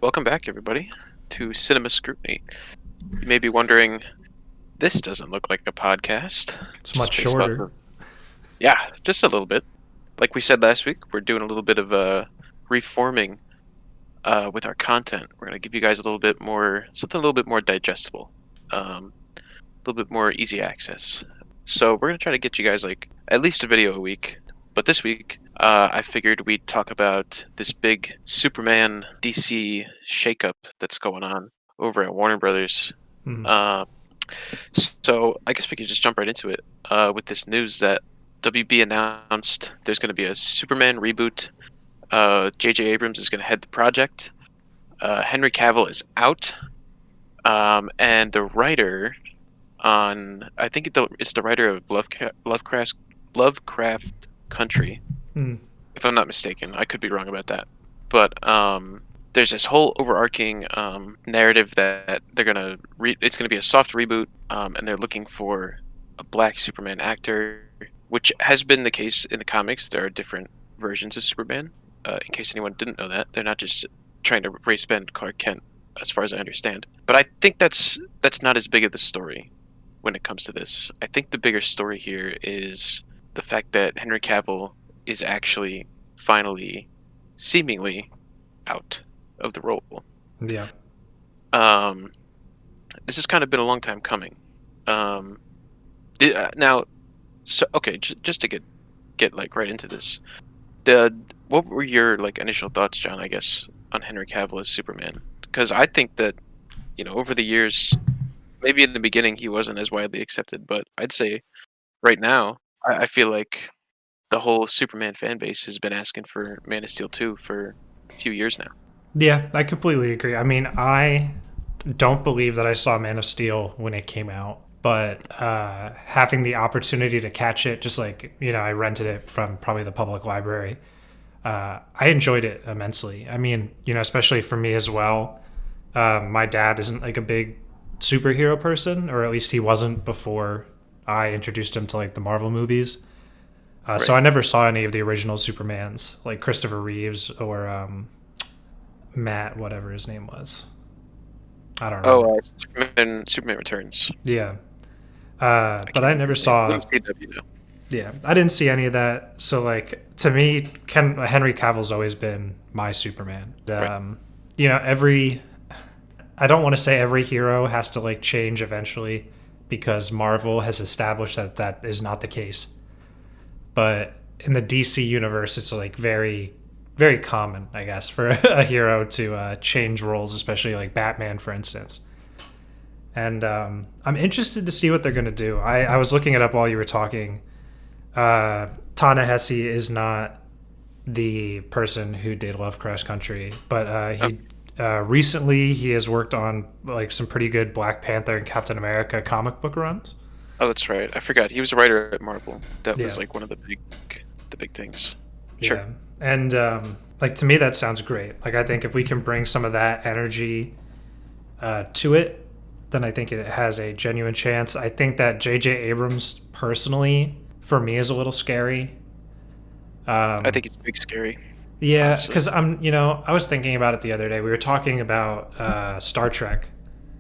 welcome back, everybody, to Cinema Scrutiny. You may be wondering, this doesn't look like a podcast. It's Just much based off shorter. of, yeah, just a little bit. Like we said last week, we're doing a little bit of reforming with our content. We're gonna give you guys a little bit more, something a little bit more digestible, a little bit more easy access. So we're gonna try to get you guys like at least a video a week. But this week, I figured we'd talk about this big Superman DC shakeup that's going on over at Warner Brothers. Mhm. Uh, so I guess we could just jump right into it with this news that WB announced there's going to be a Superman reboot. JJ Abrams is going to head the project. Henry Cavil is out, and the writer on it's the writer of Lovecraft Country, Mm. if I'm not mistaken. I could be wrong about that, but there's this whole overarching narrative that it's gonna be a soft reboot, and they're looking for a black Superman actor, which has been the case in the comics. There are different versions of Superman. In case anyone didn't know that, they're not just trying to race bend Clark Kent, as far as I understand. But I think that's not as big of the story when it comes to this. I think the bigger story here is the fact that Henry Cavill is actually finally, seemingly, out of the role. Yeah. This has kind of been a long time coming. Just to get like right into this, what were your like initial thoughts, John? I guess on Henry Cavill as Superman, because I think that over the years, maybe in the beginning he wasn't as widely accepted, but I'd say right now I feel like the whole Superman fan base has been asking for Man of Steel 2 for a few years now. Yeah, I completely agree. I mean, I don't believe that I saw Man of Steel when it came out, but having the opportunity to catch it, just like, I rented it from probably the public library, I enjoyed it immensely. I mean, especially for me as well. My dad isn't like a big superhero person, or at least he wasn't before I introduced him to like the Marvel movies. So I Right. never saw any of the original Supermans, like Christopher Reeves or Matt, whatever his name was. I don't remember. Oh, Superman Returns. Yeah. I But can't I remember never his name. saw, WCW though. yeah, I didn't see any of that. So, like, to me, Henry Cavill's always been my Superman. Right. I don't want to say every hero has to, like, change eventually because Marvel has established that that is not the case. But in the DC universe, it's, like, very, very common, I guess, for a hero to change roles, especially, like, Batman, for instance. And I'm interested to see what they're going to do. I was looking it up while you were talking. Ta-Nehisi is not the person who did Lovecraft Country, but Oh, recently he has worked on like some pretty good Black Panther and Captain America comic book runs. oh, that's right. I forgot. He was a writer at Marvel. That Yeah, was like one of the big things. Sure. yeah, and like to me that sounds great. Like I think if we can bring some of that energy to it, then I think it has a genuine chance. I think that JJ Abrams personally for me is a little scary. I Um, think it's big scary, Yeah, honestly. because I was thinking about it the other day. We were talking about Star Trek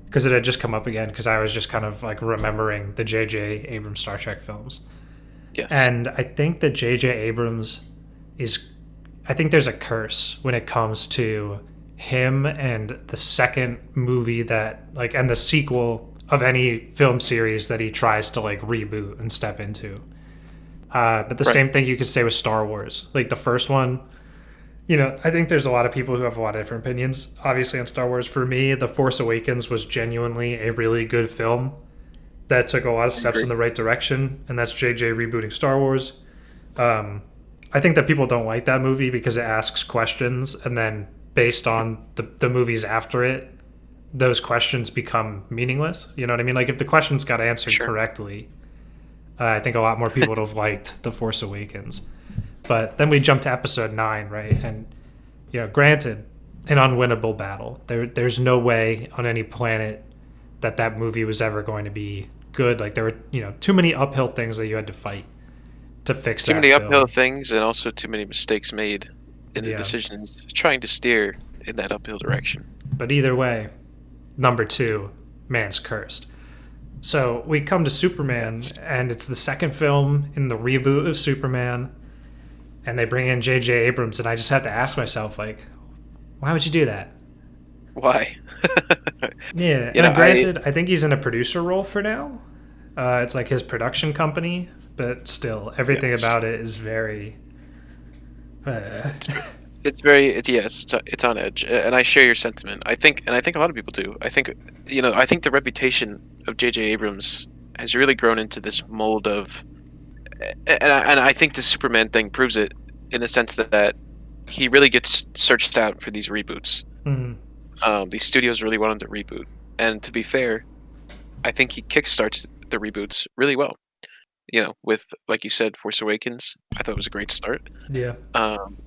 because it had just come up again because I was just kind of like remembering the J.J. Abrams Star Trek films. Yes. And I think that J.J. Abrams is, I think there's a curse when it comes to him and the second movie that, like, and the sequel of any film series that he tries to, like, reboot and step into. But the Right. same thing you could say with Star Wars. Like, the first one, I think there's a lot of people who have a lot of different opinions, obviously, on Star Wars. For me, The Force Awakens was genuinely a really good film that took a lot of I steps agree. in the right direction, and that's JJ rebooting Star Wars. Um, I think that people don't like that movie because it asks questions, and then based on the movies after it, those questions become meaningless. You know what I mean? Like, if the questions got answered Sure. correctly, I think a lot more people would have liked The Force Awakens. But then we jump to episode 9, right? And granted, an unwinnable battle. There's no way on any planet that that movie was ever going to be good. Like there were, too many uphill things that you had to fight to fix Too that many uphill film. things and also too many mistakes made in the Yeah. decisions trying to steer in that uphill direction. But either way, number two, man's cursed. So we come to Superman, Yes. and it's the second film in the reboot of Superman, and they bring in JJ Abrams, and I just have to ask myself, like, why would you do that? Why? Yeah, You know, and granted, I think he's in a producer role for now. It's like his production company, but still, everything yes. about it is very. Uh, It's very yes, it's on edge, and I share your sentiment. I think a lot of people do. I think I think the reputation of J.J. Abrams has really grown into this mold of, and I think the Superman thing proves it in the sense that he really gets searched out for these reboots. mm, These studios really want him to reboot, and to be fair, I think he kickstarts the reboots really well. With like you said, Force Awakens, I thought it was a great start. yeah. Um,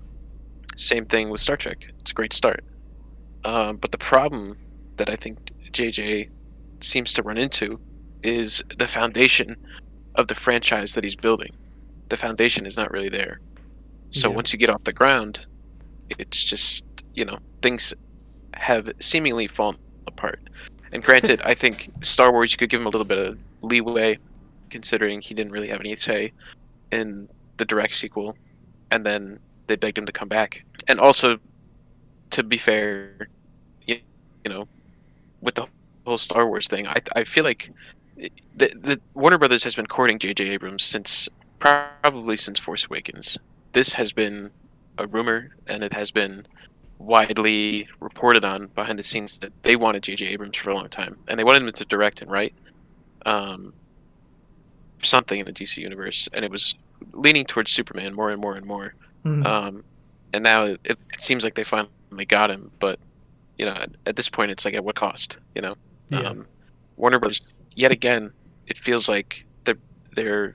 Same thing with Star Trek. It's a great start. But the problem that I think JJ seems to run into is the foundation of the franchise that he's building. The foundation is not really there. So Yeah. once you get off the ground, it's just, things have seemingly fallen apart. And granted, I think Star Wars, you could give him a little bit of leeway, considering he didn't really have any say in the direct sequel, and then they begged him to come back. And also, to be fair, you, you know, with the whole Star Wars thing, I feel like the Warner Brothers has been courting J.J. Abrams since probably since Force Awakens. This has been a rumor, and it has been widely reported on behind the scenes that they wanted J.J. Abrams for a long time, and they wanted him to direct and write um, something in the DC universe, and it was leaning towards Superman more and more and more. Mm, Um, and now it seems like they finally got him, but at this point, it's like at what cost? yeah. Um, Warner Bros. Yet again, it feels like they're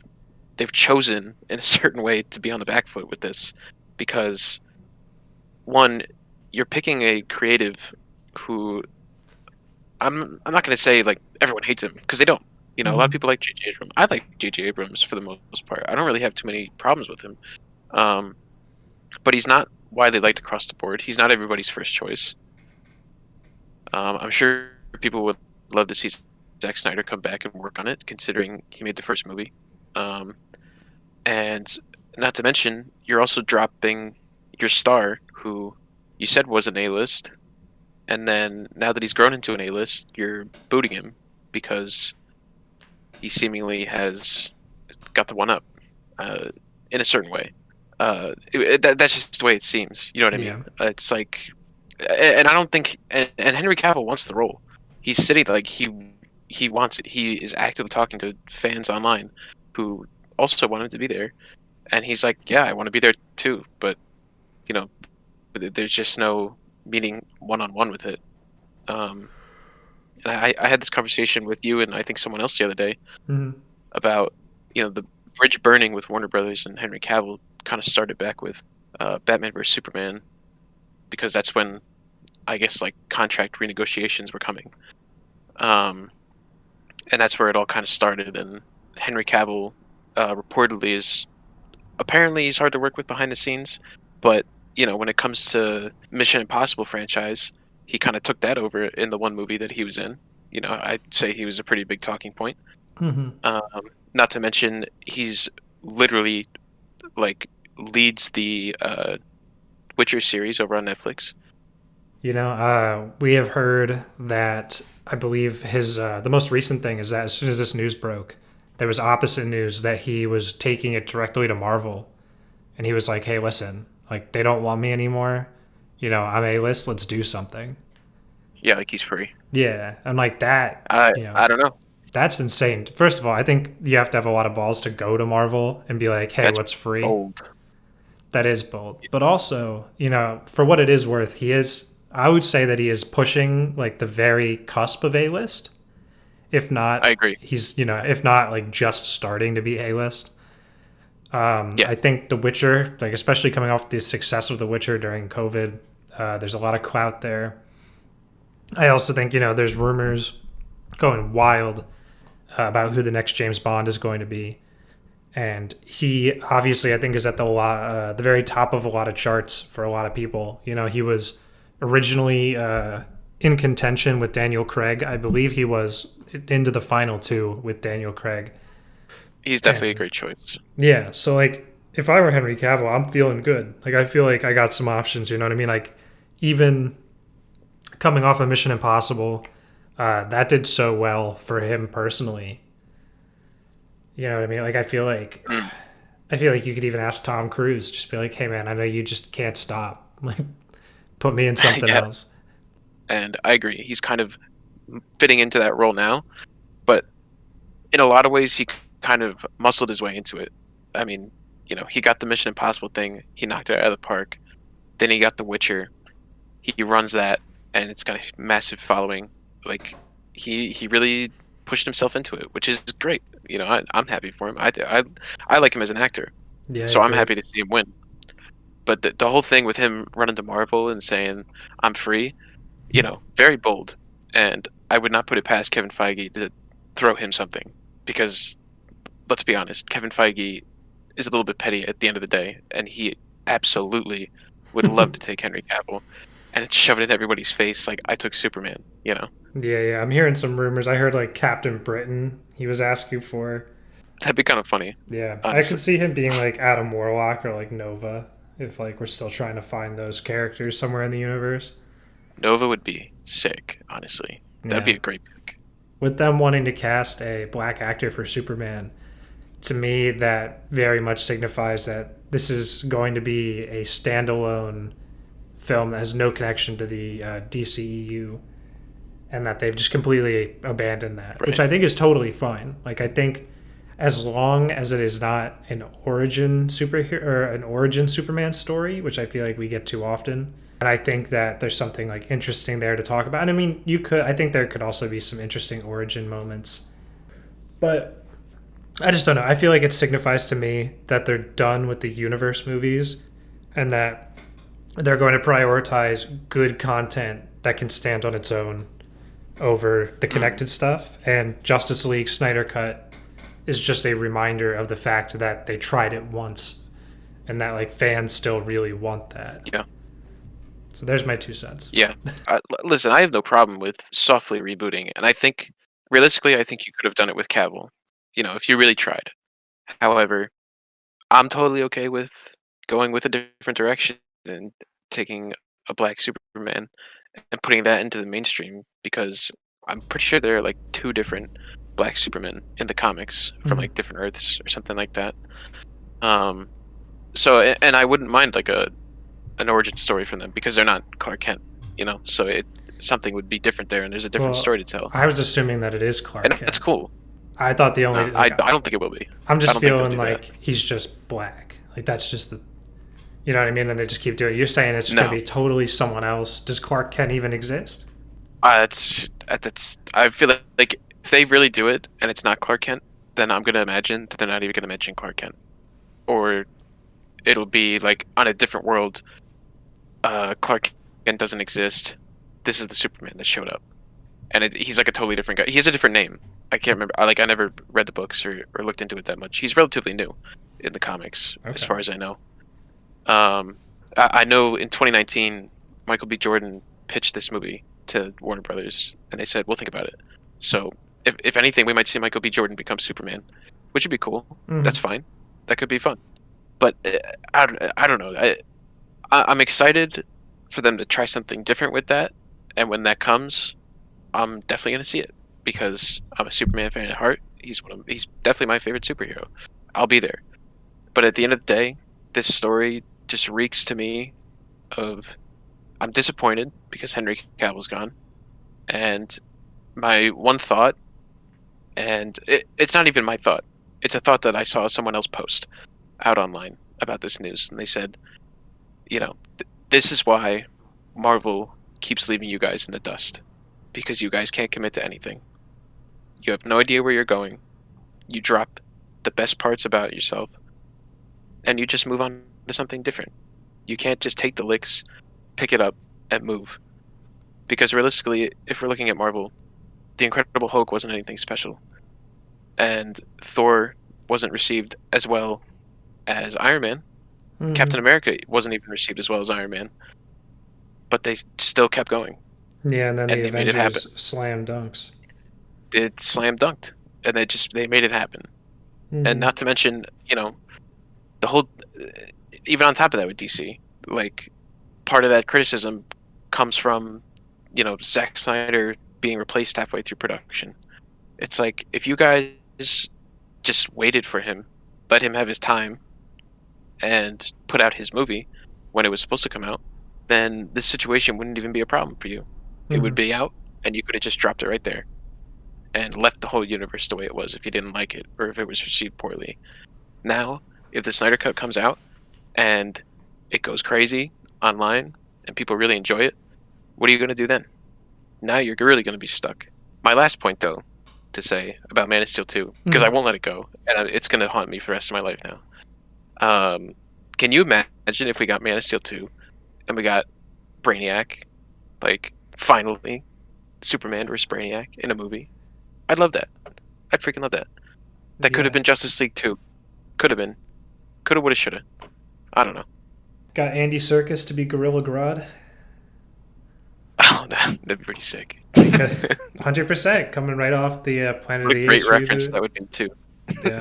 they've chosen in a certain way to be on the back foot with this, because one, you're picking a creative who I'm not going to say like everyone hates him, because they don't. A lot of Mm, people like J.J. Abrams. I like J.J. Abrams for the most part. I don't really have too many problems with him. Um, but he's not widely liked across the board. He's not everybody's first choice. I'm sure people would love to see Zack Snyder come back and work on it, considering he made the first movie. Um, and not to mention, you're also dropping your star, who you said was an A-list, and then now that he's grown into an A-list, you're booting him because he seemingly has got the one up in a certain way. That's just the way it seems. You know what I yeah. mean? It's like, and I don't think, and Henry Cavill wants the role. He's sitting like he wants it. He is actively talking to fans online who also want him to be there, and he's like, yeah, I want to be there too, but you know, there's just no meeting one on one with it. Um, and I had this conversation with you and I think someone else the other day Mm, about the bridge burning with Warner Brothers and Henry Cavill kind of started back with Batman vs Superman, because that's when I guess like contract renegotiations were coming, um, and that's where it all kind of started. And Henry Cavill reportedly is apparently he's hard to work with behind the scenes, but when it comes to Mission Impossible franchise, he kind of took that over in the one movie that he was in. I'd say he was a pretty big talking point. mm-hmm. Um, Not to mention, he's literally like leads the Witcher series over on Netflix. We have heard that I believe his the most recent thing is that as soon as this news broke, there was opposite news that he was taking it directly to Marvel, and he was like, "Hey, listen, like they don't want me anymore. I'm A-list. Let's do something." Yeah, like he's free. Yeah, and like that, I don't know. that's insane. First of all, I think you have to have a lot of balls to go to Marvel and be like, "Hey, That's what's free?" bold. That is bold. But also, for what it is worth, I would say that he is pushing like the very cusp of A-list. If I not, agree. if not like just starting to be A-list. I Yes. think The Witcher, like especially coming off the success of The Witcher during COVID, there's a lot of clout there. I also think, there's rumors going wild about who the next James Bond is going to be. And he obviously, I think, is at the very top of a lot of charts for a lot of people. He was originally in contention with Daniel Craig. I believe he was into the final two with Daniel Craig. He's definitely a And great choice. yeah, so like if I were Henry Cavill, I'm feeling good. Like I feel like I got some options. You know what I mean? Like even coming off of Mission Impossible, that did so well for him personally. You know what I mean? Like Mm. I feel like you could even ask Tom Cruise, just be like, "Hey man, I know you just can't stop. Like put me in something Yeah, else." and I agree. He's kind of fitting into that role now, but in a lot of ways, he kind of muscled his way into it. I mean, he got the Mission Impossible thing. He knocked it out of the park. Then he got The Witcher. He runs that, and it's got a massive following. Like he really pushed himself into it, which is great. I'm happy for him. I like him as an actor, Yeah, I so I'm agree. happy to see him win. But the whole thing with him running to Marvel and saying I'm free, very bold. And I would not put it past Kevin Feige to throw him something because let's be honest, Kevin Feige is a little bit petty at the end of the day, and he absolutely would love to take Henry Cavill and shove it in everybody's face like I took Superman. Yeah, yeah. I'm hearing some rumors. I heard like Captain Britain he was asking for. That'd be kind of funny, Yeah, I could honestly. see him being like Adam Warlock or like Nova if like we're still trying to find those characters somewhere in the universe. Nova would be sick, honestly. That'd be Yeah. a great pick. With them wanting to cast a black actor for Superman, to me that very much signifies that this is going to be a standalone film that has no connection to the DCEU, and that they've just completely abandoned that, which Right. I think is totally fine. Like I think as long as it is not an origin superhero or an origin Superman story, which I feel like we get too often. And I think that there's something like interesting there to talk about. And I mean, I think there could also be some interesting origin moments. But I just don't know. I feel like it signifies to me that they're done with the universe movies and that they're going to prioritize good content that can stand on its own over the Mm, connected stuff. And Justice League Snyder Cut is just a reminder of the fact that they tried it once and that like fans still really want that. yeah. So there's my 2 cents. Yeah. Listen, I have no problem with softly rebooting, and I think realistically, I think you could have done it with Cavill. If you really tried. However, I'm totally okay with going with a different direction and taking a black Superman and putting that into the mainstream because I'm pretty sure there are like two different black Supermen in the comics from Mm-hmm. like different Earths or something like that. Um, and I wouldn't mind like an origin story from them because they're not Clark Kent, So something would be different there, and there's a different Well, story to tell, I was assuming that it is Clark and that's Kent. cool. I thought the No, only I like I don't think it will be. I'm I just don't think they'll feeling do that. like he's just black. Like that's just the you know what I mean? And they just keep doing it. You're saying it's going to No, be totally someone else. Does Clark Kent even exist? that's. I feel like if they really do it and it's not Clark Kent, then I'm gonna imagine that they're not even gonna mention Clark Kent, or it'll be like on a different world. Clark Kent doesn't exist. This is the Superman that showed up, and he's like a totally different guy. He has a different name. I can't remember. I never read the books or looked into it that much. He's relatively new in the comics, as Okay. far as I know. Um, I know in 2019, Michael B. Jordan pitched this movie to Warner Brothers, and they said, "We'll think about it." So, if anything, we might see Michael B. Jordan become Superman, which would be cool. That's Mm-hmm. fine. That could be fun. But I don't know. I'm excited for them to try something different with that, and when that comes, I'm definitely gonna see it because I'm a Superman fan at heart. He's definitely my favorite superhero. I'll be there. But at the end of the day, this story just reeks to me of I'm disappointed because Henry Cavill's gone. And my one thought, and it's not even my thought, it's a thought that I saw someone else post out online about this news. And they said, this is why Marvel keeps leaving you guys in the dust because you guys can't commit to anything. You have no idea where you're going. You drop the best parts about yourself and you just move on to something different. You can't just take the licks, pick it up, and move. Because realistically, if we're looking at Marvel, the Incredible Hulk wasn't anything special, and Thor wasn't received as well as Iron Man. Mm-hmm. Captain America wasn't even received as well as Iron Man, but they still kept going. Yeah, and then the and they made it happen. Avengers slam dunks. It slam dunked, and they made it happen. And Mm-hmm. not to mention, the whole even on top of that with DC, like part of that criticism comes from Zack Snyder being replaced halfway through production. It's like if you guys just waited for him, let him have his time, and put out his movie when it was supposed to come out, then this situation wouldn't even be a problem for you. It would Mm-hmm. be out, and you could have just dropped it right there and left the whole universe the way it was if you didn't like it or if it was received poorly. Now, if the Snyder Cut comes out and it goes crazy online and people really enjoy it, what are you going to do then? Now you're really going to be stuck. My last point, though, to say about Man of Steel 2, because I Mm-hmm. won't let it go, and it's going to haunt me for the rest of my life now. Can you imagine if we got Man of Steel 2 and we got Brainiac, like, finally, Superman versus Brainiac in a movie? I'd love that. I'd freaking love that. That could have Yeah. been Justice League 2. Could have been. Coulda, woulda, shoulda. I don't know. Got Andy Serkis to be Gorilla Grodd. Oh, that'd be pretty sick. They could 100% coming right off the Planet of What a the great Apes reference reboot. that would be, too. Yeah,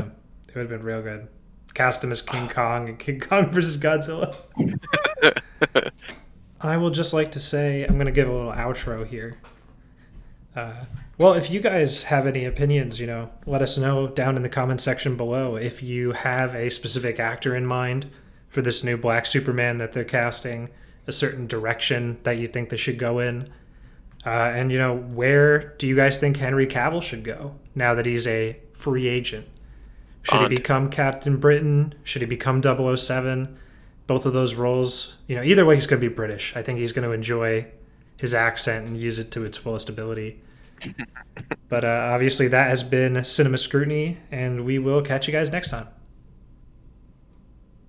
it would have been real good. Cast him as King Kong and King Kong versus Godzilla. I will just like to say I'm going to give a little outro here. Well, if you guys have any opinions, let us know down in the comment section below. If you have a specific actor in mind for this new Black Superman that they're casting, a certain direction that you think they should go in, and where do you guys think Henry Cavill should go now that he's a free agent? Should he Bond. become Captain Britain? Should he become 007? Both of those roles, either way, he's going to be British. I think he's going to enjoy his accent and use it to its fullest ability. But obviously, that has been Cinema Scrutiny, and we will catch you guys next time.